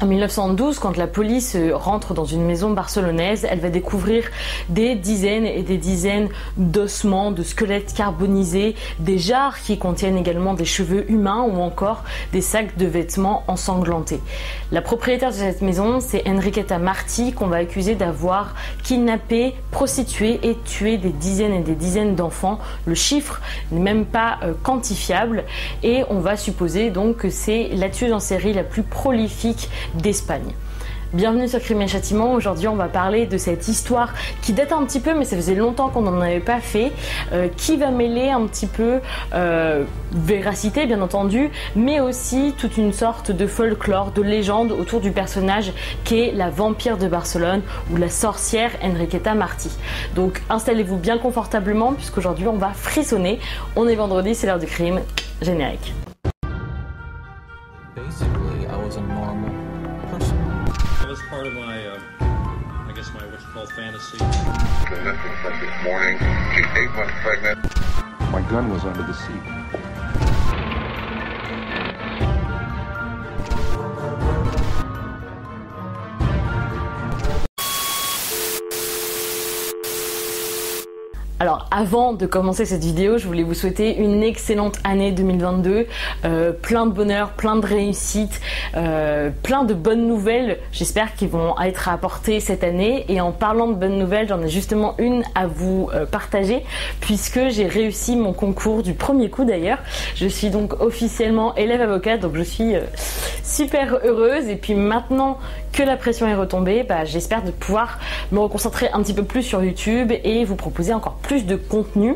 En 1912, quand la police rentre dans une maison barcelonaise, elle va découvrir des dizaines et des dizaines d'ossements, de squelettes carbonisés, des jarres qui contiennent également des cheveux humains ou encore des sacs de vêtements ensanglantés. La propriétaire de cette maison, c'est Enriqueta Martí, qu'on va accuser d'avoir kidnappé, prostitué et tué des dizaines et des dizaines d'enfants. Le chiffre n'est même pas quantifiable et on va supposer donc que c'est la tueuse en série la plus prolifique d'Espagne. Bienvenue sur Crime et Châtiment. Aujourd'hui on va parler de cette histoire qui date un petit peu, mais ça faisait longtemps qu'on n'en avait pas fait, qui va mêler un petit peu véracité bien entendu, mais aussi toute une sorte de folklore, de légende autour du personnage qui est la vampire de Barcelone ou la sorcière Enriqueta Martí. Donc installez-vous bien confortablement puisqu'aujourd'hui on va frissonner. On est vendredi, c'est l'heure du crime. Générique. Basically, I was a normal person. That was part of my, I guess my what's called fantasy. The missing from this morning. She's 8 months pregnant. My gun was under the seat. Alors avant de commencer cette vidéo, je voulais vous souhaiter une excellente année 2022, plein de bonheur, plein de réussite, plein de bonnes nouvelles, j'espère qu'ils vont être apportées cette année. Et en parlant de bonnes nouvelles, j'en ai justement une à vous partager puisque j'ai réussi mon concours du premier coup d'ailleurs. Je suis donc officiellement élève avocate, donc je suis super heureuse. Et puis maintenant que la pression est retombée, j'espère de pouvoir me reconcentrer un petit peu plus sur YouTube et vous proposer encore plus de contenu,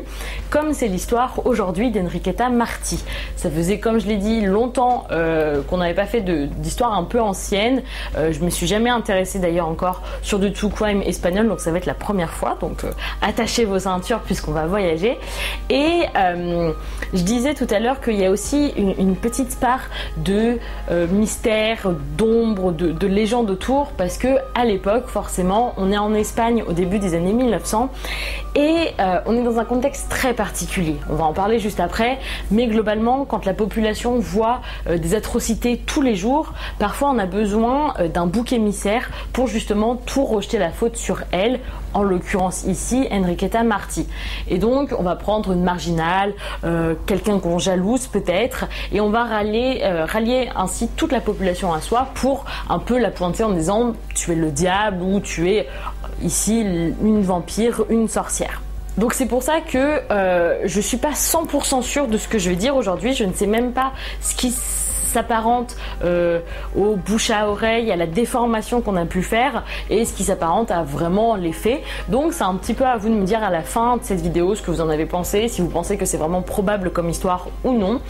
comme c'est l'histoire aujourd'hui d'Enriqueta Martí. Ça faisait, comme je l'ai dit, longtemps qu'on n'avait pas fait d'histoire un peu ancienne. Je me suis jamais intéressée d'ailleurs encore sur du true crime espagnol, donc ça va être la première fois. Donc attachez vos ceintures puisqu'on va voyager. Et je disais tout à l'heure qu'il y a aussi une petite part de mystère, d'ombre, de légende autour, parce que à l'époque, forcément, on est en Espagne au début des années 1900 et on est dans un contexte très particulier. On va en parler juste après, mais globalement, quand la population voit des atrocités tous les jours, parfois on a besoin d'un bouc émissaire pour justement tout rejeter la faute sur elle, en l'occurrence ici Enriqueta Martí. Et donc on va prendre une marginale, quelqu'un qu'on jalouse peut-être, et on va rallier ainsi toute la population à soi pour un peu la pointer en disant tu es le diable ou tu es ici une vampire, une sorcière. Donc c'est pour ça que je suis pas 100% sûre de ce que je vais dire aujourd'hui. Je ne sais même pas ce qui s'apparente au bouche à oreille, à la déformation qu'on a pu faire et ce qui s'apparente à vraiment les faits. Donc c'est un petit peu à vous de me dire à la fin de cette vidéo ce que vous en avez pensé, si vous pensez que c'est vraiment probable comme histoire ou non.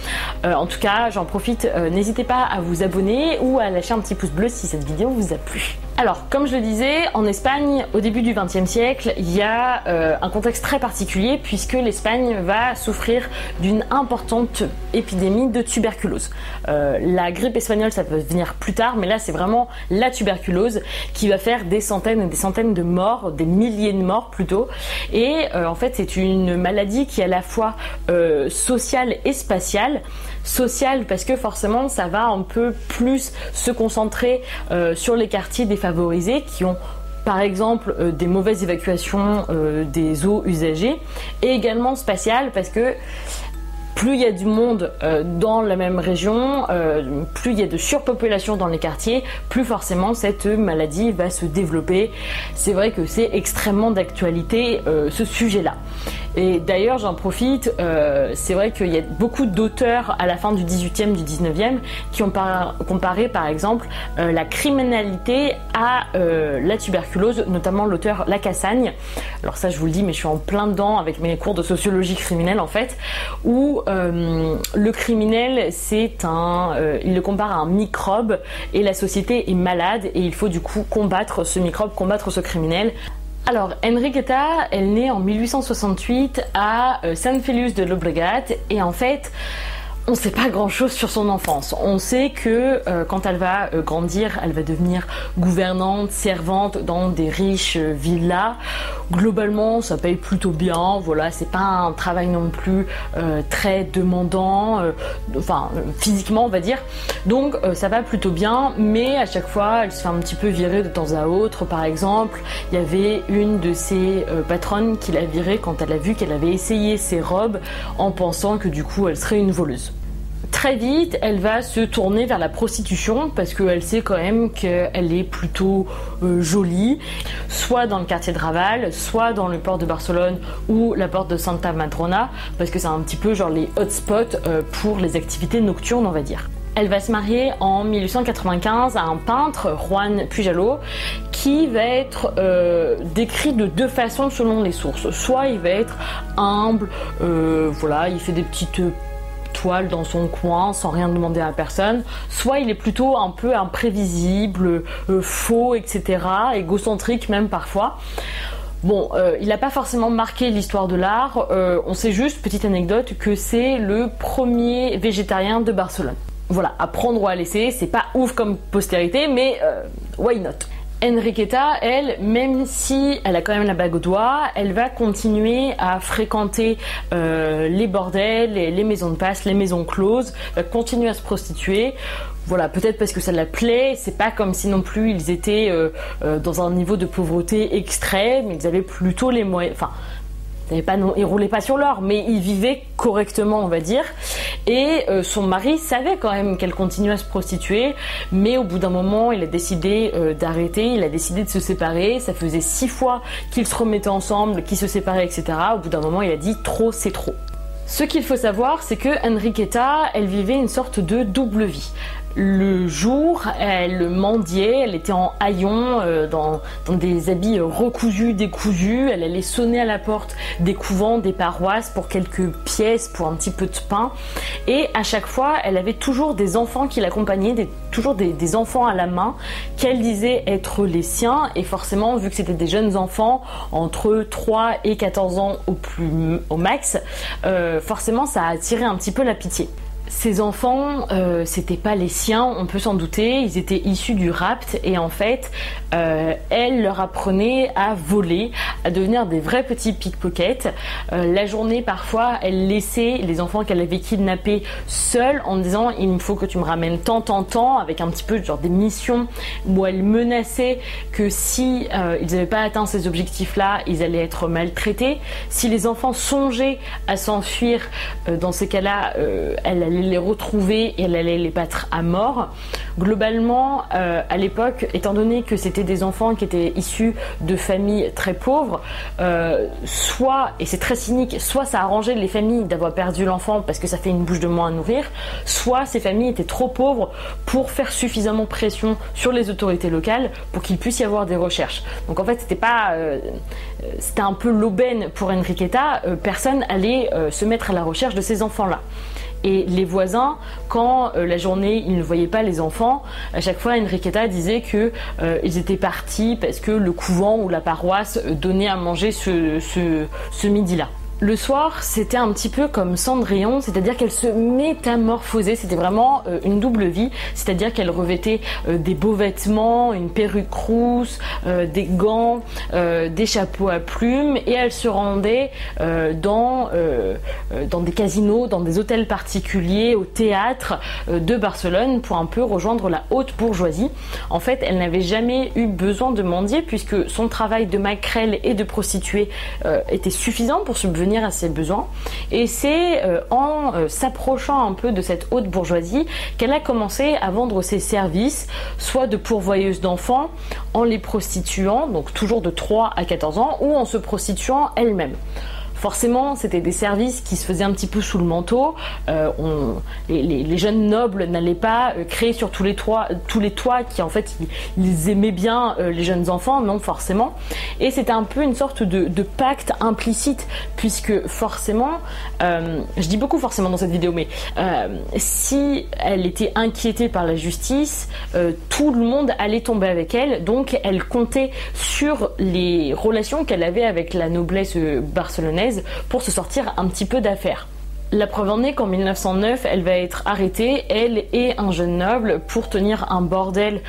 En tout cas, j'en profite, n'hésitez pas à vous abonner ou à lâcher un petit pouce bleu si cette vidéo vous a plu. Alors, comme je le disais, en Espagne, au début du XXe siècle, il y a un contexte très particulier puisque l'Espagne va souffrir d'une importante épidémie de tuberculose. La grippe espagnole, ça peut venir plus tard, mais là, c'est vraiment la tuberculose qui va faire des centaines et des centaines de morts, des milliers de morts plutôt. Et en fait, c'est une maladie qui est à la fois sociale et spatiale. Sociale parce que forcément, ça va un peu plus se concentrer sur les quartiers défavorisés qui ont par exemple des mauvaises évacuations des eaux usagées, et également spatiale parce que plus il y a du monde dans la même région, plus il y a de surpopulation dans les quartiers, plus forcément cette maladie va se développer. C'est vrai que c'est extrêmement d'actualité ce sujet-là. Et d'ailleurs j'en profite, c'est vrai qu'il y a beaucoup d'auteurs à la fin du 18e, du 19e qui ont comparé par exemple la criminalité à la tuberculose, notamment l'auteur Lacassagne. Alors ça je vous le dis, mais je suis en plein dedans avec mes cours de sociologie criminelle en fait, où le criminel il le compare à un microbe et la société est malade et il faut du coup combattre ce microbe, combattre ce criminel. Alors, Enriqueta, elle naît en 1868 à San Feliu de Llobregat et en fait, On ne sait pas grand-chose sur son enfance. On sait que quand elle va grandir, elle va devenir gouvernante, servante dans des riches villas. Globalement, ça paye plutôt bien. Voilà, c'est pas un travail non plus très demandant, physiquement on va dire. Donc ça va plutôt bien, mais à chaque fois, elle se fait un petit peu virer de temps à autre. Par exemple, il y avait une de ses patronnes qui l'a virée quand elle a vu qu'elle avait essayé ses robes en pensant que du coup elle serait une voleuse. Très vite, elle va se tourner vers la prostitution parce qu'elle sait quand même qu'elle est plutôt jolie, soit dans le quartier de Raval, soit dans le port de Barcelone ou la porte de Santa Madrona, parce que c'est un petit peu genre les hotspots pour les activités nocturnes, on va dire. Elle va se marier en 1895 à un peintre, Juan Pujalo, qui va être décrit de deux façons selon les sources. Soit il va être humble, il fait des petites toile dans son coin sans rien demander à personne, soit il est plutôt un peu imprévisible, faux, etc., égocentrique même parfois. Bon, il n'a pas forcément marqué l'histoire de l'art, on sait juste, petite anecdote, que c'est le premier végétarien de Barcelone. Voilà, à prendre ou à laisser, c'est pas ouf comme postérité, mais why not? Enriqueta, elle, même si elle a quand même la bague au doigt, elle va continuer à fréquenter les bordels, les maisons de passe, les maisons closes, va continuer à se prostituer. Voilà, peut-être parce que ça la plaît, c'est pas comme si non plus ils étaient dans un niveau de pauvreté extrême, ils avaient plutôt les moyens... Ils roulaient pas sur l'or, mais ils vivaient correctement, on va dire. Et son mari savait quand même qu'elle continuait à se prostituer, mais au bout d'un moment, il a décidé d'arrêter, il a décidé de se séparer. Ça faisait 6 fois qu'ils se remettaient ensemble, qu'ils se séparaient, etc. Au bout d'un moment, il a dit trop, c'est trop. Ce qu'il faut savoir, c'est que Enriqueta, elle vivait une sorte de double vie. Le jour, elle mendiait, elle était en haillons, dans des habits recousus, décousus, elle allait sonner à la porte des couvents, des paroisses pour quelques pièces, pour un petit peu de pain. Et à chaque fois, elle avait toujours des enfants qui l'accompagnaient, toujours des enfants à la main, qu'elle disait être les siens. Et forcément, vu que c'était des jeunes enfants, entre 3 et 14 ans au max, forcément ça a attiré un petit peu la pitié. Ces enfants, c'était pas les siens, on peut s'en douter, ils étaient issus du rapt et en fait, elle leur apprenait à voler, à devenir des vrais petits pickpockets. La journée, parfois, elle laissait les enfants qu'elle avait kidnappés seuls en disant il me faut que tu me ramènes tant, avec un petit peu genre des missions où elle menaçait que si ils n'avaient pas atteint ces objectifs-là, ils allaient être maltraités. Si les enfants songeaient à s'enfuir, dans ces cas-là, elle allait les retrouver et elle allait les battre à mort. Globalement, à l'époque, étant donné que c'était des enfants qui étaient issus de familles très pauvres, soit, et c'est très cynique, soit ça arrangeait les familles d'avoir perdu l'enfant parce que ça fait une bouche de moins à nourrir, soit ces familles étaient trop pauvres pour faire suffisamment pression sur les autorités locales pour qu'il puisse y avoir des recherches. Donc en fait, c'était un peu l'aubaine pour Enriqueta, personne allait se mettre à la recherche de ces enfants-là. Et les voisins, quand la journée ils ne voyaient pas les enfants, à chaque fois Enriqueta disait que ils étaient partis parce que le couvent ou la paroisse donnait à manger ce midi-là. Le soir, c'était un petit peu comme Cendrillon, c'est-à-dire qu'elle se métamorphosait, c'était vraiment une double vie, c'est-à-dire qu'elle revêtait des beaux vêtements, une perruque rousse, des gants, des chapeaux à plumes, et elle se rendait dans des casinos, dans des hôtels particuliers, au théâtre de Barcelone pour un peu rejoindre la haute bourgeoisie. En fait, elle n'avait jamais eu besoin de mendier puisque son travail de maquerelle et de prostituée était suffisant pour subvenir à ses besoins, et c'est en s'approchant un peu de cette haute bourgeoisie qu'elle a commencé à vendre ses services, soit de pourvoyeuse d'enfants en les prostituant, donc toujours de 3 à 14 ans, ou en se prostituant elle-même. Forcément, c'était des services qui se faisaient un petit peu sous le manteau. Les jeunes nobles n'allaient pas créer sur tous les toits qui en fait ils aimaient bien les jeunes enfants, non forcément. Et c'était un peu une sorte de pacte implicite, puisque forcément, je dis beaucoup forcément dans cette vidéo, mais si elle était inquiétée par la justice, tout le monde allait tomber avec elle. Donc elle comptait sur les relations qu'elle avait avec la noblesse barcelonaise pour se sortir un petit peu d'affaires. La preuve en est qu'en 1909, elle va être arrêtée, elle et un jeune noble, pour tenir un bordel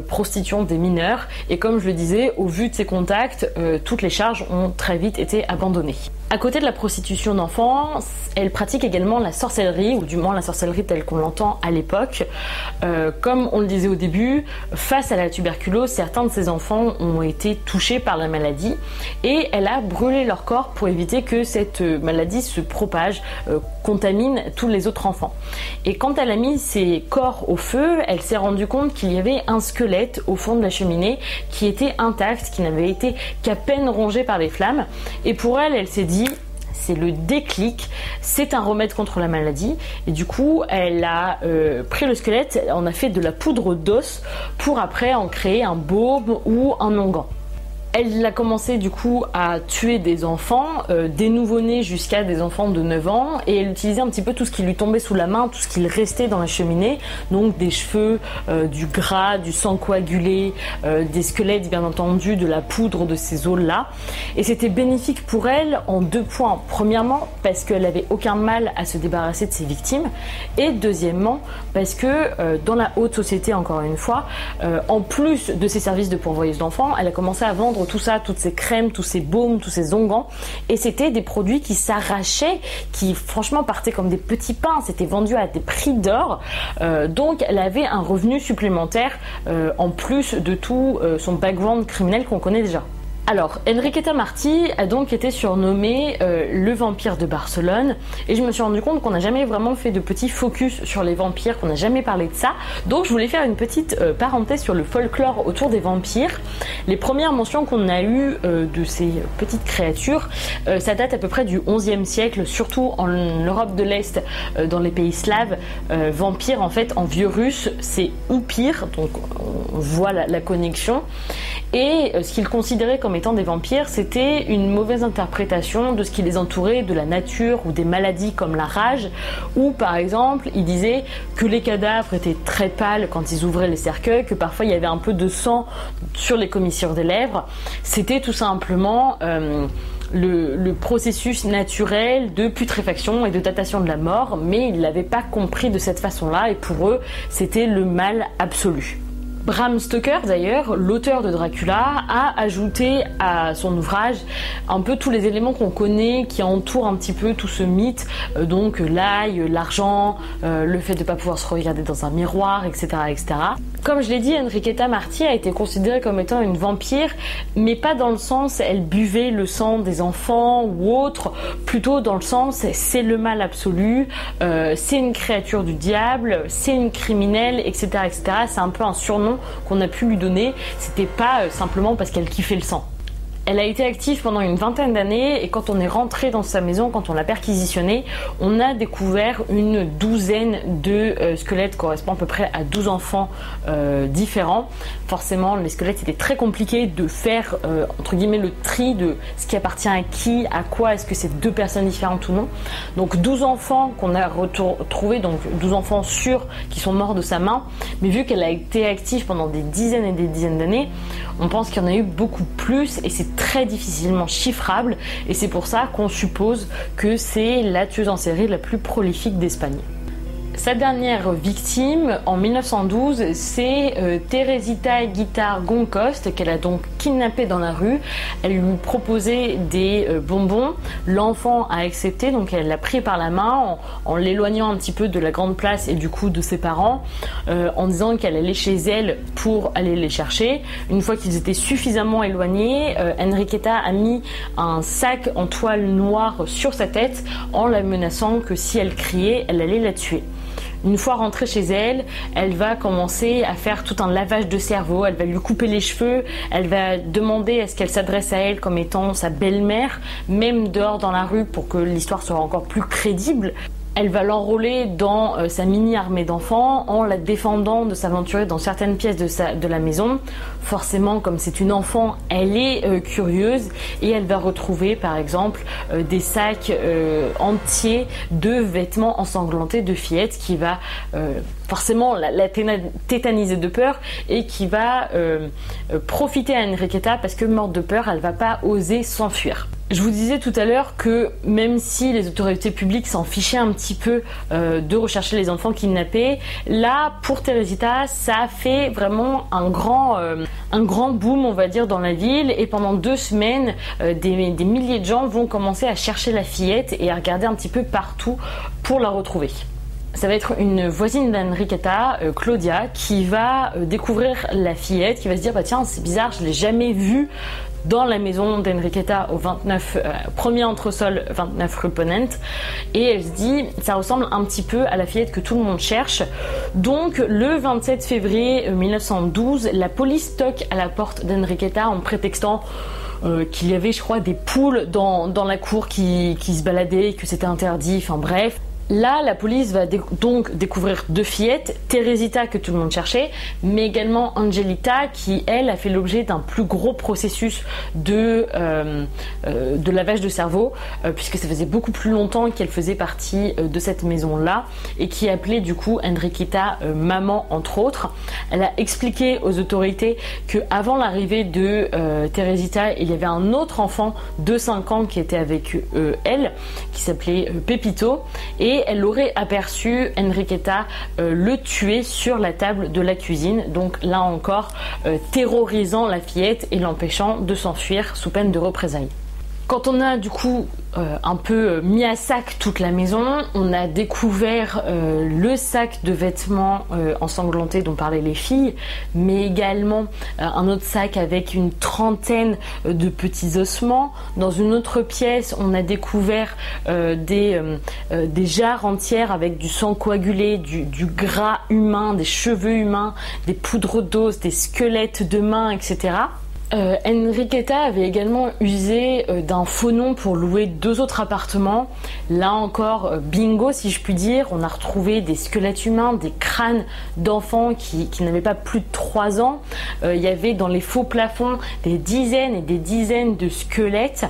prostituant des mineurs. Et comme je le disais, au vu de ses contacts, toutes les charges ont très vite été abandonnées. À côté de la prostitution d'enfants, elle pratique également la sorcellerie, ou du moins la sorcellerie telle qu'on l'entend à l'époque. Comme on le disait au début, face à la tuberculose, certains de ses enfants ont été touchés par la maladie et elle a brûlé leur corps pour éviter que cette maladie se propage, contamine tous les autres enfants. Et quand elle a mis ses corps au feu, elle s'est rendue compte qu'il y avait un squelette au fond de la cheminée qui était intact, qui n'avait été qu'à peine rongé par les flammes. Et pour elle, elle s'est dit, c'est le déclic, c'est un remède contre la maladie. Et du coup, elle a pris le squelette, on a fait de la poudre d'os pour après en créer un baume ou un onguent. Elle a commencé du coup à tuer des enfants, des nouveau-nés jusqu'à des enfants de 9 ans, et elle utilisait un petit peu tout ce qui lui tombait sous la main, tout ce qui restait dans la cheminée, donc des cheveux, du gras, du sang coagulé, des squelettes bien entendu, de la poudre de ces os-là. Et c'était bénéfique pour elle en 2 points. Premièrement, parce qu'elle n'avait aucun mal à se débarrasser de ses victimes, et deuxièmement, parce que dans la haute société, encore une fois, en plus de ses services de pourvoyeuse d'enfants, elle a commencé à vendre tout ça, toutes ces crèmes, tous ces baumes, tous ces onguents, et c'était des produits qui s'arrachaient, qui franchement partaient comme des petits pains, c'était vendu à des prix d'or, donc elle avait un revenu supplémentaire en plus de tout son background criminel qu'on connaît déjà. Alors, Enriqueta Martí a donc été surnommé le vampire de Barcelone, et je me suis rendu compte qu'on n'a jamais vraiment fait de petit focus sur les vampires, qu'on n'a jamais parlé de ça, donc je voulais faire une petite parenthèse sur le folklore autour des vampires. Les premières mentions qu'on a eues de ces petites créatures, ça date à peu près du XIe siècle, surtout en Europe de l'Est, dans les pays slaves. Vampire, en fait, en vieux russe, c'est upir, donc on voit la connexion, et ce qu'ils considéraient comme étant des vampires, c'était une mauvaise interprétation de ce qui les entourait, de la nature ou des maladies comme la rage, ou par exemple, ils disaient que les cadavres étaient très pâles quand ils ouvraient les cercueils, que parfois il y avait un peu de sang sur les commissures des lèvres. C'était tout simplement le processus naturel de putréfaction et de datation de la mort, mais ils ne l'avaient pas compris de cette façon-là, et pour eux, c'était le mal absolu. Bram Stoker, d'ailleurs, l'auteur de Dracula, a ajouté à son ouvrage un peu tous les éléments qu'on connaît, qui entourent un petit peu tout ce mythe, donc l'ail, l'argent, le fait de ne pas pouvoir se regarder dans un miroir, etc., etc. Comme je l'ai dit, Enriqueta Martí a été considérée comme étant une vampire, mais pas dans le sens elle buvait le sang des enfants ou autre, plutôt dans le sens c'est le mal absolu, c'est une créature du diable, c'est une criminelle, etc., etc. C'est un peu un surnom qu'on a pu lui donner, c'était pas simplement parce qu'elle kiffait le sang. Elle a été active pendant une 20aine d'années, et quand on est rentré dans sa maison, quand on l'a perquisitionnée, on a découvert une 12aine de squelettes correspondant à peu près à 12 enfants différents. Forcément, les squelettes, c'était très compliqué de faire entre guillemets le tri de ce qui appartient à qui, à quoi, est-ce que c'est 2 personnes différentes ou non. Donc 12 enfants qu'on a retrouvés, donc 12 enfants sûrs qui sont morts de sa main, mais vu qu'elle a été active pendant des dizaines et des dizaines d'années, on pense qu'il y en a eu beaucoup plus, et c'est très difficilement chiffrable, et c'est pour ça qu'on suppose que c'est la tueuse en série la plus prolifique d'Espagne. Sa dernière victime, en 1912, c'est Teresita Guitar Goncost, qu'elle a donc kidnappée dans la rue. Elle lui proposait des bonbons. L'enfant a accepté, donc elle l'a pris par la main en l'éloignant un petit peu de la grande place et du coup de ses parents, en disant qu'elle allait chez elle pour aller les chercher. Une fois qu'ils étaient suffisamment éloignés, Enriqueta a mis un sac en toile noire sur sa tête en la menaçant que si elle criait, elle allait la tuer. Une fois rentrée chez elle, elle va commencer à faire tout un lavage de cerveau, elle va lui couper les cheveux, elle va demander à ce qu'elle s'adresse à elle comme étant sa belle-mère, même dehors dans la rue pour que l'histoire soit encore plus crédible. Elle va l'enrôler dans sa mini-armée d'enfants en la défendant de s'aventurer dans certaines pièces de la maison. Forcément, comme c'est une enfant, elle est curieuse, et elle va retrouver par exemple des sacs entiers de vêtements ensanglantés de fillettes qui va forcément la tétaniser de peur et qui va profiter à Enriqueta parce que morte de peur, elle va pas oser s'enfuir. Je vous disais tout à l'heure que même si les autorités publiques s'en fichaient un petit peu de rechercher les enfants kidnappés, là pour Teresita ça a fait vraiment un grand boom, on va dire, dans la ville, et pendant 2 semaines des milliers de gens vont commencer à chercher la fillette et à regarder un petit peu partout pour la retrouver. Ça va être une voisine d'Enriqueta, Claudia, qui va découvrir la fillette, qui va se dire bah tiens, c'est bizarre, je l'ai jamais vue dans la maison d'Enriqueta au 29 premier entresol 29 rue Ponent, et elle se dit ça ressemble un petit peu à la fillette que tout le monde cherche. Donc le 27 février 1912, la police toque à la porte d'Enriqueta en prétextant qu'il y avait, je crois, des poules dans la cour qui se baladaient, que c'était interdit, enfin bref. Là, la police va donc découvrir 2 fillettes, Teresita que tout le monde cherchait, mais également Angelita qui, elle, a fait l'objet d'un plus gros processus de lavage de cerveau, puisque ça faisait beaucoup plus longtemps qu'elle faisait partie de cette maison-là, et qui appelait du coup Enriqueta maman, entre autres. Elle a expliqué aux autorités qu'avant l'arrivée de Teresita, il y avait un autre enfant de 5 ans qui était avec elle, qui s'appelait Pepito, et elle aurait aperçu Enriqueta le tuer sur la table de la cuisine, donc là encore terrorisant la fillette et l'empêchant de s'enfuir sous peine de représailles. Quand on a du coup un peu mis à sac toute la maison, on a découvert le sac de vêtements ensanglantés dont parlaient les filles, mais également un autre sac avec une 30aine de petits ossements. Dans une autre pièce, on a découvert des jarres entières avec du sang coagulé, du gras humain, des cheveux humains, des poudres d'os, des squelettes de mains, etc. Enriqueta avait également usé d'un faux nom pour louer 2 autres appartements. Là encore, bingo si je puis dire, on a retrouvé des squelettes humains, des crânes d'enfants qui n'avaient pas plus de 3 ans. Il y avait dans les faux plafonds des dizaines et des dizaines de squelettes.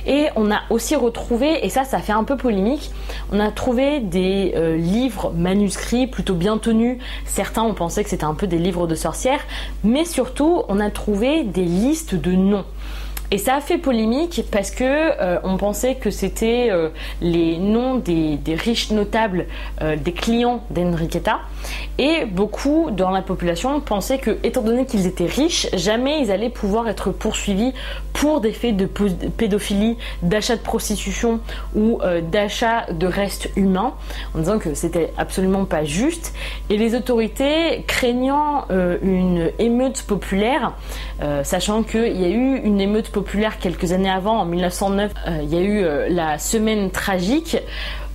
Et on a aussi retrouvé, et ça fait un peu polémique, on a trouvé des livres manuscrits plutôt bien tenus. Certains ont pensé que c'était un peu des livres de sorcières, mais surtout on a trouvé des listes de noms. Et ça a fait polémique parce que on pensait que c'était les noms des riches notables des clients d'Enriqueta, et beaucoup dans la population pensaient que, étant donné qu'ils étaient riches, jamais ils allaient pouvoir être poursuivis pour des faits de pédophilie, d'achat de prostitution ou d'achat de restes humains, en disant que c'était absolument pas juste. Et les autorités, craignant une émeute populaire, sachant qu'il y a eu une émeute populaire quelques années avant, en 1909, il y a eu la semaine tragique.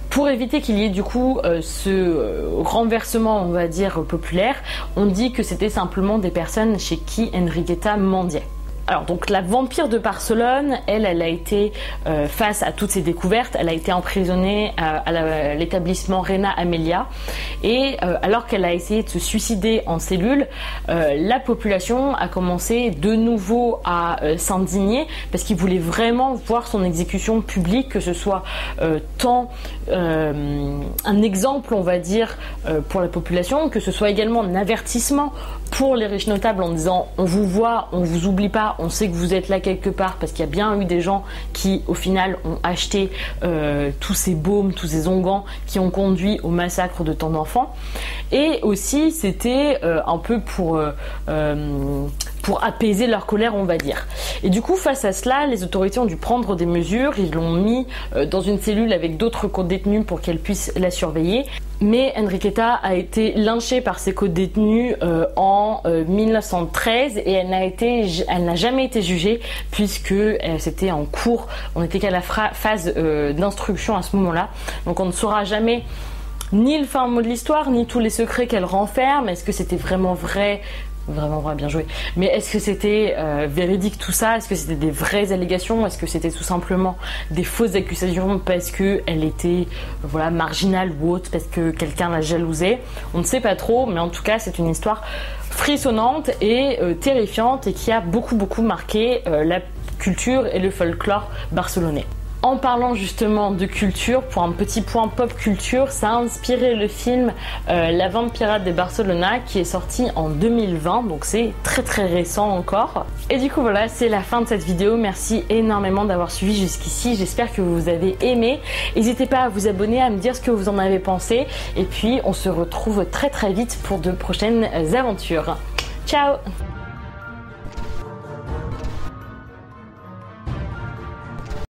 Pour éviter qu'il y ait du coup ce renversement, on va dire, populaire, on dit que c'était simplement des personnes chez qui Enriqueta mendiait. Alors donc la vampire de Barcelone, elle a été face à toutes ces découvertes, elle a été emprisonnée à l'établissement Reina Amelia, et alors qu'elle a essayé de se suicider en cellule, la population a commencé de nouveau à s'indigner parce qu'ils voulaient vraiment voir son exécution publique, que ce soit tant un exemple, on va dire, pour la population, que ce soit également un avertissement pour les riches notables en disant on vous voit, on vous oublie pas, on sait que vous êtes là quelque part, parce qu'il y a bien eu des gens qui au final ont acheté tous ces baumes, tous ces onguents qui ont conduit au massacre de tant d'enfants. Et aussi c'était un peu pour apaiser leur colère, on va dire. Et du coup, face à cela, les autorités ont dû prendre des mesures. Ils l'ont mis dans une cellule avec d'autres co-détenus pour qu'elle puisse la surveiller. Mais Enriqueta a été lynchée par ses co-détenus en 1913, et elle n'a jamais été jugée puisque c'était en cours. On n'était qu'à la phase d'instruction à ce moment-là. Donc on ne saura jamais ni le fin mot de l'histoire, ni tous les secrets qu'elle renferme. Est-ce que c'était vraiment vrai ? Vraiment vrai, bien joué. Mais est-ce que c'était véridique tout ça ? Est-ce que c'était des vraies allégations ? Est-ce que c'était tout simplement des fausses accusations parce qu'elle était marginale ou autre, parce que quelqu'un la jalousait ? On ne sait pas trop, mais en tout cas c'est une histoire frissonnante et terrifiante, et qui a beaucoup marqué la culture et le folklore barcelonais. En parlant justement de culture, pour un petit point pop culture, ça a inspiré le film La Vampirade de Barcelona qui est sorti en 2020, donc c'est très récent encore. Et du coup voilà, c'est la fin de cette vidéo. Merci énormément d'avoir suivi jusqu'ici, j'espère que vous avez aimé. N'hésitez pas à vous abonner, à me dire ce que vous en avez pensé, et puis on se retrouve très vite pour de prochaines aventures. Ciao!